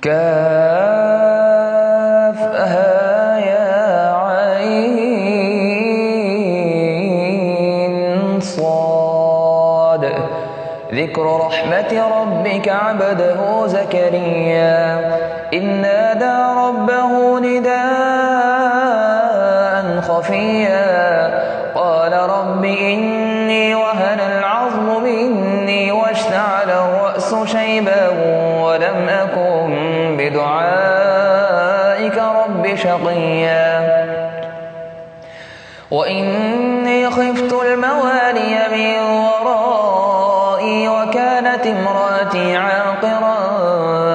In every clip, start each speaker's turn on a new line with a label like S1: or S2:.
S1: كافها يا عين صاد. ذكر رحمة ربك عبده زكريا إذ نادى ربه نداء خفيا قال رب إني وهن العظم مني واشتعل الرأس شيبا ولم أكن بدعائك رب شقيا وإني خفت الموالي من ورائي وكانت امرأتي عاقرا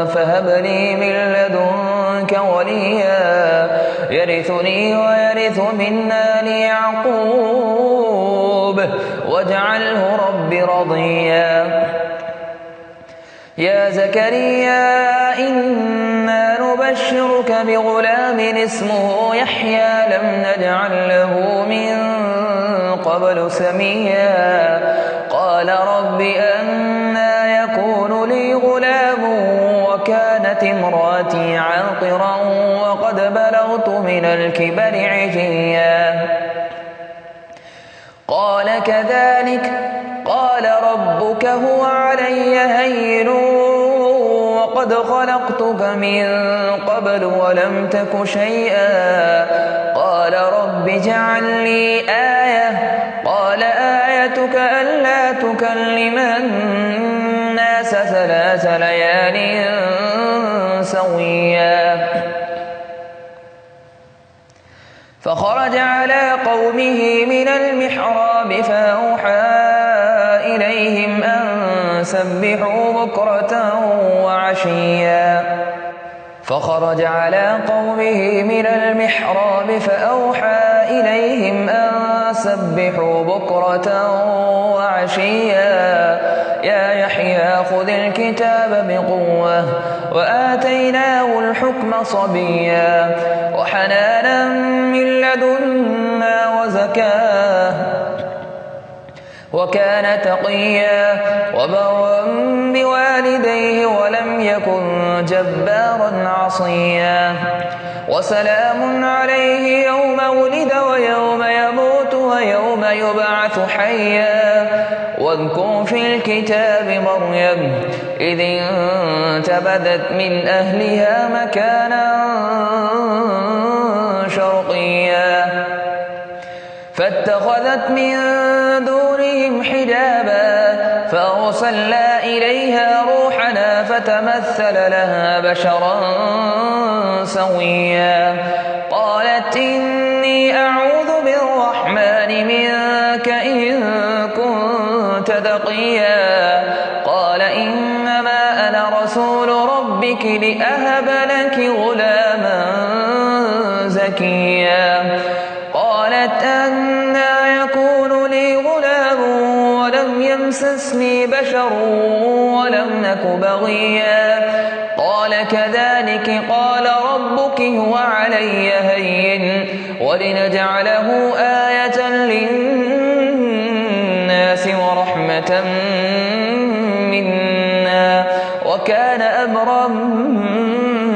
S1: فهب لي من لدنك وليا يرثني ويرث من آل يعقوب واجعله رب رضيا. يا زكريا إنا نبشرك بغلام اسمه يحيى لم نجعل له من قبل سميا قال رب أنى يكون لي غلام وكانت امرأتي عاقرا وقد بلغت من الكبر عتيا قال كذلك قال ربك هو علي هين وقد خلقتك من قبل ولم تك شيئا قال رب اجعل لي آية قال آيتك ألا تكلم الناس 3 ليال سويا. فخرج على قومه من المحراب فأوحى إليهم أن سبحوا بكرة وعشيا. فخرج على قومه من المحراب فأوحى إليهم أن سبحوا بكرة وعشيا يا يحيى خذ الكتاب بقوة وآتيناه الحكم صبيا وحنانا من لدنا وزكاة وكان تقيا وبرا بوالديه ولم يكن جبارا عصيا وسلام عليه يوم ولد ويوم يموت ويوم يبعث حيا. واذكر في الكتاب مريم إذ انتبذت من أهلها مكانا شرقيا فاتخذت من دونهم حجابا فأرسلنا إليها روحنا فتمثل لها بشرا سويا قالت إني أعوذ بالرحمن منك إن كنت تقيا قال إنما أنا رسول ربك لأهب لك غلاما زكيا قالت أنى يكون لي غلام ولم يمسسني بشر ولم نك بغيا قال كذلك قال ربك هو علي هين ولنجعله آية للناس ورحمة منا وكان أمرا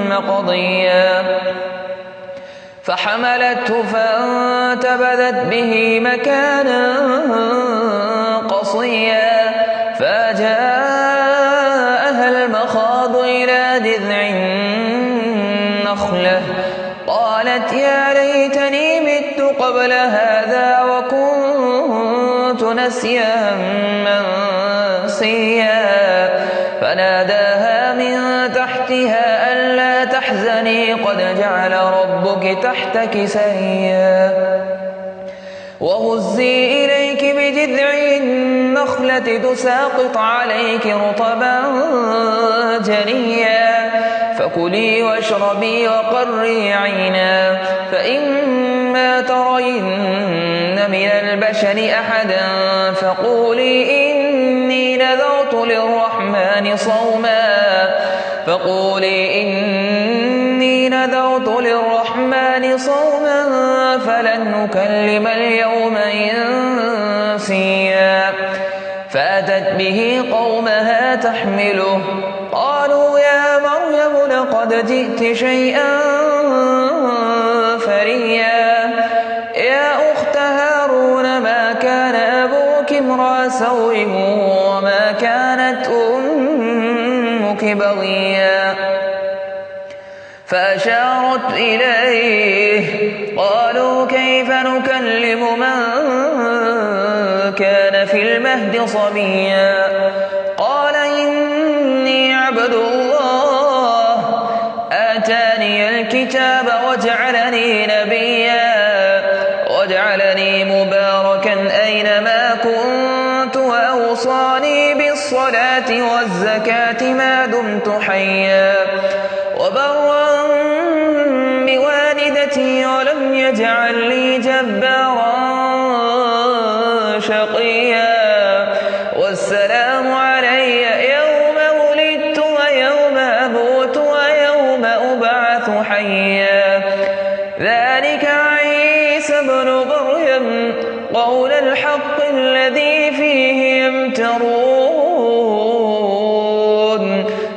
S1: مقضيا. فحملته فانتبذت به مكانا قصيا فجاءها المخاض إلى جذع النخلة قالت يا ليتني مت قبل هذا وكنت نسيا منسيا فناداها من تحتها ألا تحزني قد جعل ربك تحتك سريا وهزي إليك بجذع النخلة تساقط عليك رطبا جنيا فكلي واشربي وقري عينا فإما ترين من البشر أحدا فقولي إني نذرت للرحمن صوما فلن نكلم اليوم إنسيا فأتت به قومها تحمله قالوا يا مريم لقد لقد جئت شيئا فريا. يا أخت هارون ما كان أبوك امرأ سوء وما كانت أمك بغيا. فأشارت إليه قالوا كيف نكلم من كان في المهد صبيا. قال إني عبد الله آتاني الكتاب وجعلني نبيا وجعلني مباركا أينما كنت وأوصاني بالصلاة والزكاة ما دمت حيا وبرا بوالدتي ولم يجعلني جبارا شقيا. والسلام علي يوم ولدت ويوم أموت ويوم أبعث حيا. ذلك عيسى ابن مريم قول الحق الذي فيه يمترون.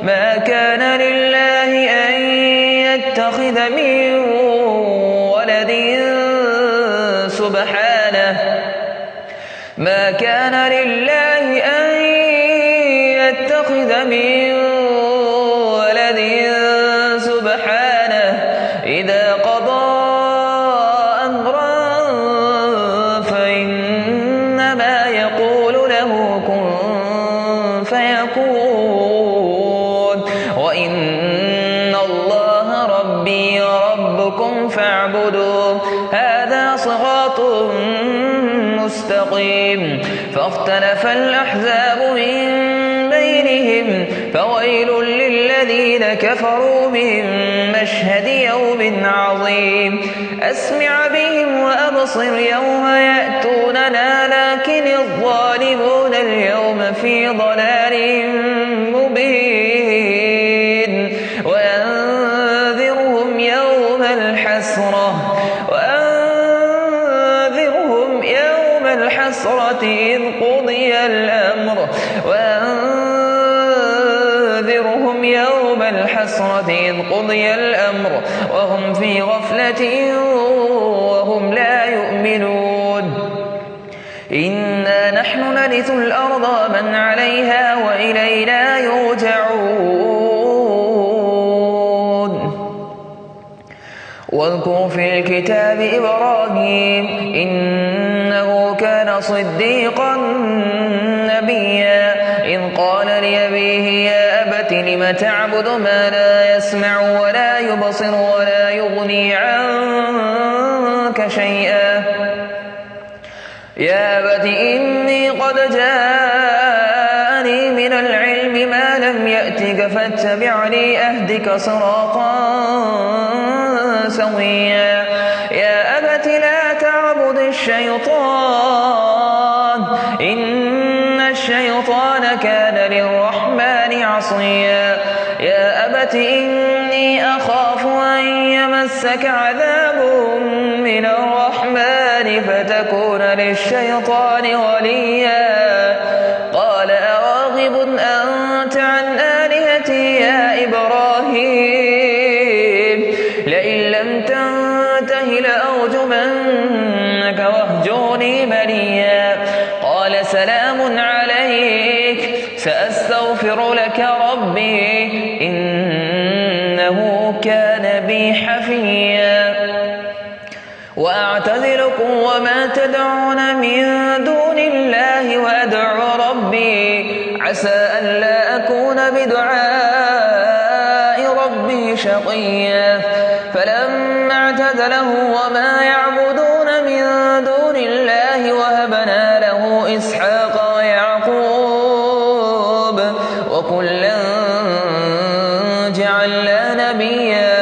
S1: ما كان لله أن يتخذ من ولد سبحانه ما كان لله أن يتخذ من ولد سبحانه إذا قضى أمرا فإنما يقول له كن فيكون. وإن الله ربي وربكم فاعبدوه هذا صراط مستقيم. فاختلف الأحزاب من بينهم فويل للذين كفروا من مشهد يوم عظيم. أسمع بهم وأبصر يوم يأتوننا لكن الظالمون اليوم في ضلال مبين. وأنذرهم يوم الحسرة إذ قضي الأمر وأنذرهم يوم الحسرة إذ قضي الأمر وهم في غفلة وهم لا يؤمنون. إنا نحن نرث الأرض من عليها وإلينا يرجعون. واذكر في الكتاب إبراهيم إنه كان صديقا نبيا إذ قال لأبيه يا أبت لم تعبد ما لا يسمع ولا يبصر ولا يغني عنك شيئا. يا أبت إني قد جاءني من العلم ما لم يأتك فاتبعني أهدك صراطا سويا. يا أبت لا تعبد الشيطان إن الشيطان كان للرحمن عصيا. يا أبت إني أخاف أن يمسك عذاب من الرحمن فتكون للشيطان وليا. قال أراغب أنت عن آلهتي يا إبراهيم لئن لم تنته لأرجمنك واهجرني مليا. قال سلام عليك سأستغفر لك ربي إنه كان بي حفيا. وأعتزلكم وما تدعون من دون الله وأدعو ربي عسى ألا أكون بدعاء ربي شقيا. فلما اعتزلهم وما يعبدون من دون الله وهبنا له إسحاق ويعقوب وكلا جعلنا نبيا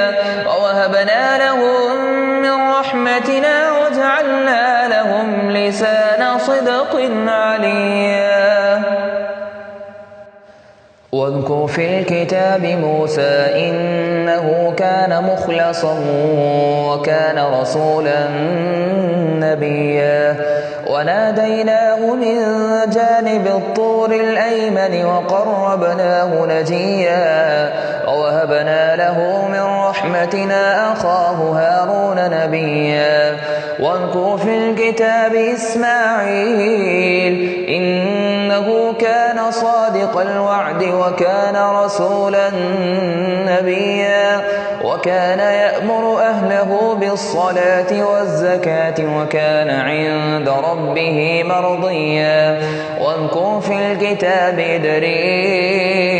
S1: ووهبنا لهم من رحمتنا وجعلنا لهم لسان صدق عليا. واذكر في الكتاب موسى إنه كان مخلصا وكان رسولا نبيا. وناديناه من جانب الطور الأيمن وقربناه نجيا ووهبنا له برحمتنا أخاه هارون نبيا واذكر في الكتاب إسماعيل إنه كان صادق الوعد وكان رسولا نبيا وكان يأمر أهله بالصلاة والزكاة وكان عند ربه مرضيا واذكر في الكتاب إدريس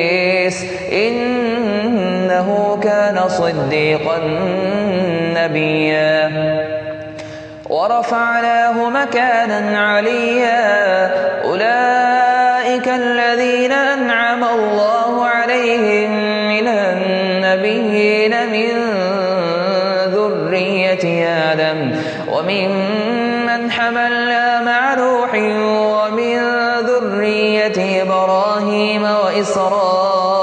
S1: إنه كان صديقا نبيا ورفعناه مكانا عليا أولئك الذين أنعم الله عليهم من النبيين من ذرية آدم وممن حملنا مع نوح ومن ذرية إبراهيم وإسرائيل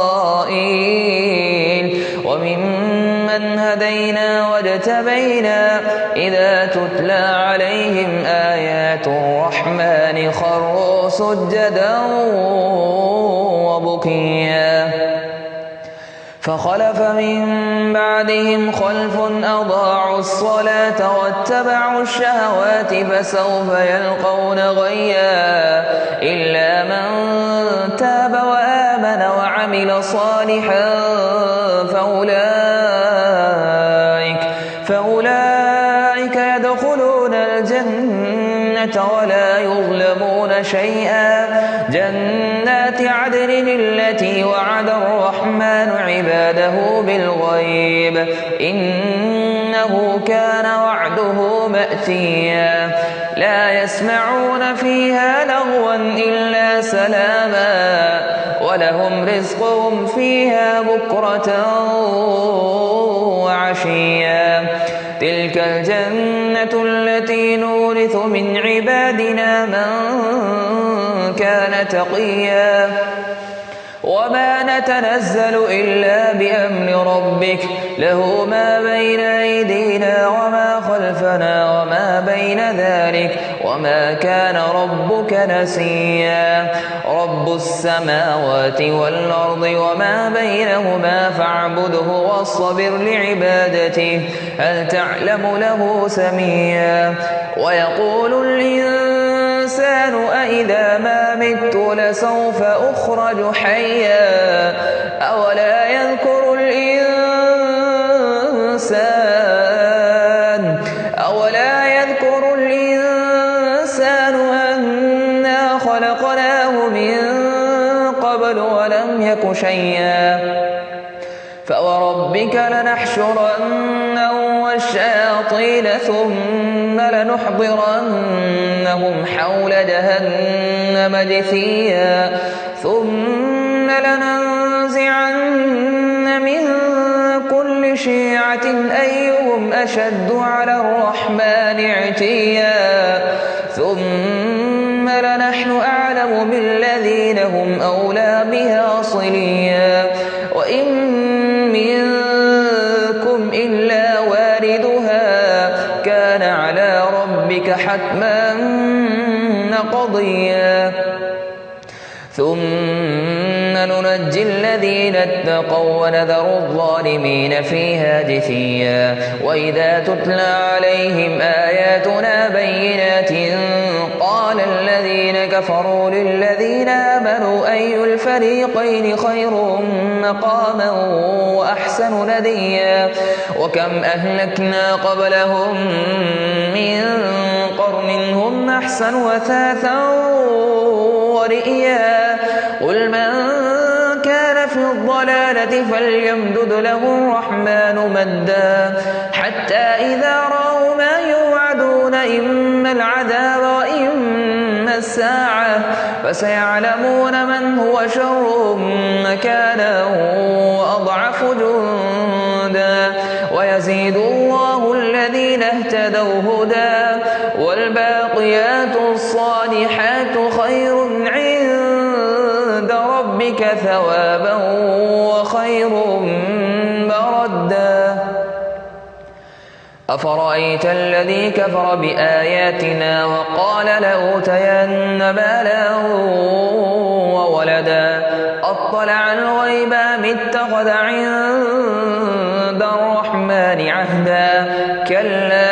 S1: وممن هدينا واجتبينا إذا تتلى عليهم آيات الرحمن خروا سجدا وبكيا فخلف من بعدهم خلف أضاعوا الصلاة واتبعوا الشهوات فسوف يلقون غيا إلا من تاب وآمن وعمل صالحا فأولئك يدخلون الجنة ولا يظلمون شيئا جنات عدن التي وعد الرحمن عباده بالغيب إنه كان وعده مأتيا لا يسمعون فيها لغوا إلا سلاما ولهم رزقهم فيها بكرة وعشيا تلك الجنة التي نورث من عبادنا من كان تقيا وما نتنزل إلا بأمر ربك له ما بين أيدينا وما خلفنا وما بين ذلك وما كان ربك نسيا رب السماوات والأرض وما بينهما فاعبده واصطبر لعبادته هل تعلم له سميا ويقول الإنسان أإذا ما مت لسوف أخرج حيا أولا يذكر الإنسان أنا خلقناه من قبل ولم يك شيئا فوربك لنحشرنهم والشياطين ثم لنحضرنهم حول جهنم جثيا ثم لننزعن من كل شيعة أيهم أشد على الرحمن عتيا ثم لنحن أعلم بالذين هم أولى بها صليا وإن منكم إلا واردها كان على ربك حتما مقضيا ثم ننجي الذين اتقوا ونذر الظالمين فيها جثيا وإذا تتلى عليهم آياتنا بينات قال الذين كفروا للذين آمنوا أي الفريقين خير مقاما وأحسن نديا وكم أهلكنا قبلهم من قرن هم أحسن أثاثا ورئيا قل من كان في الضلالة فليمدد له الرحمن مدا حتى إذا رأوا ما يوعدون إما العذاب وإما الساعة فسيعلمون من هو شر مكانا وأضعف جندا ويزيد الله الذين اهتدوا هدى والباقيات الصالحات خير عند ربك ثوابا وخير مردا أفرأيت الذي كفر بآياتنا وقال لأوتين مالا وولدا أطلع الغيب أم اتخذ عند الرحمن عهدا كلا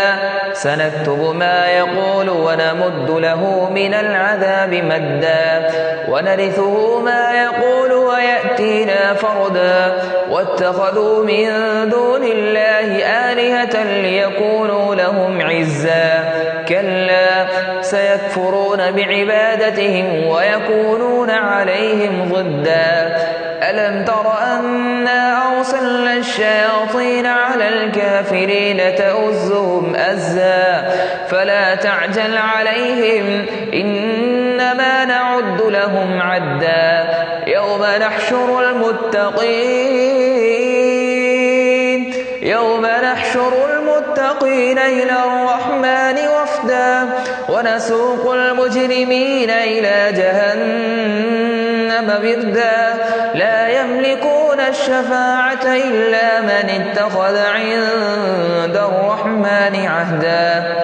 S1: سنكتب ما يقول ونمد له من العذاب مدا ونرثه ما يقول ويأتينا فردا واتخذوا من دون الله آلهة ليكونوا لهم عزا كلا سيكفرون بعبادتهم ويكونون عليهم ضدا ألم تر أنا أرسلنا الشياطين على الكافرين تؤزهم أزا فلا تعجل عليهم إنما نعد لهم عدا يوم نحشر المتقين إلى الرحمن وفدا ونسوق المجرمين إلى جهنم وردا لا يملكون الشفاعة إلا من اتخذ عند الرحمن عهدا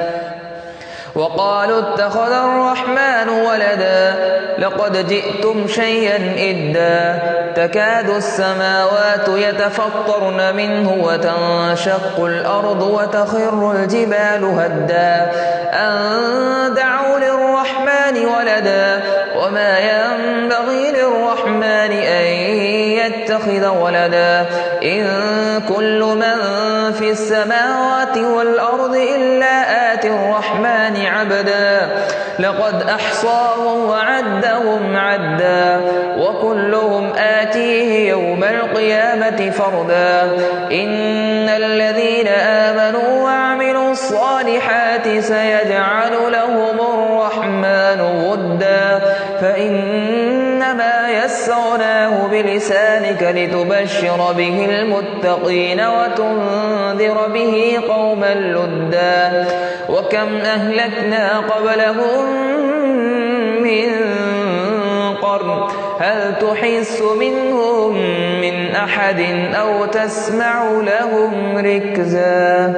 S1: وقالوا اتخذ الرحمن ولدا لقد جئتم شيئا إدا تكاد السماوات يتفطرن منه وتنشق الأرض وتخر الجبال هدا أن دعوا للرحمن ولدا وما ينبغي للرحمن أن يتخذ ولدا إن كل من في السماوات والأرض إلا آتي الرحمن عبدا لقد أحصاهم وعدهم عدا وكلهم آتيه يوم القيامة فردا إن الذين آمنوا وعملوا الصالحات سيجعل لهم الرحمن ودا فإنما يسرناه بلسانك لتبشر به المتقين وتنذر به قوما لدا وكم أهلكنا قبلهم من قرن هل تحس منهم من أحد أو تسمع لهم ركزا